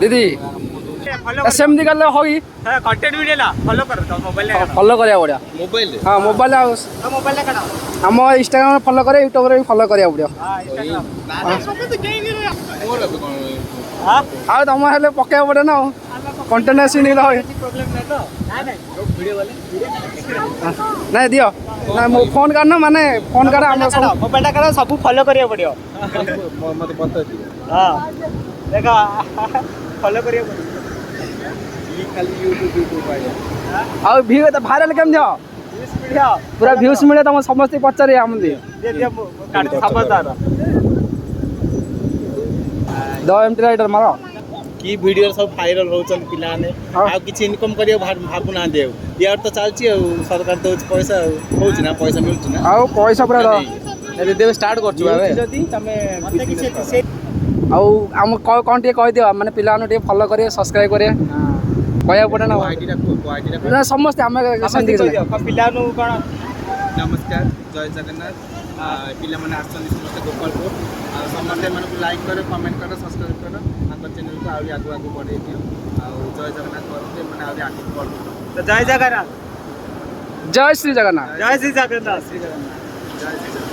दीदी सेमती कले होगी कंटेंट वीडियो ना फॉलो करो तो मोबाइल ले फॉलो करिया पड़िया मोबाइल हाँ मोबाइल मोबाइल ले करा आम इंस्टाग्राम फॉलो करे यूट्यूब रे भी फॉलो करिया पड़िया हां इंस्टाग्राम मोर अब कोन हां आ तुम हेले पकेया पड़े ना कंटेंट आसी नहीं रहे प्रॉब्लम नहीं तो नहीं वीडियो वाले नहीं दियो ना फोन करना माने फोन कर हम सब मोबाइल करा सब फॉलो करिया पड़ियो मते पता दियो हां देखा फॉलो करिया पड़ियो ई खाली यूट्यूब आया आ व्यू तो वायरल केम दियो वीडियो पूरा व्यूज मिले तुम समस्त पचारे हम दे दे दे काट समझदार दो एमटी राइडर मारो की वीडियो सब वायरल होचन पिलाने हाँ। आ किछि इनकम करियो भाबु ना देउ यार तो चलची सरकार तो पैसा होउछ ना पैसा मिलछ ना आ पैसा पूरा दो देव स्टार्ट करछु आबे जदी तमे मते किछ से आउ हम कोन टे कहि दियो माने पिलानो टे फॉलो करिए सब्सक्राइब करिए कहया पड़े ना आईडी रा ना समस्त हम समझ दियो पिलानु कोन नमस्कार जय जगन्नाथ पिला माने आछन समस्त गोपालपुर समस्त मन को लाइक करो कमेंट करो सब्सक्राइब करो आंकर चैनल को आगे आगु बढ़े दियो आ जय जगन्नाथ करते माने आगे आगे बढ़ो तो जय जगन्नाथ जय श्री जगन्नाथ जय श्री जगन्नाथ जय श्री जगन्नाथ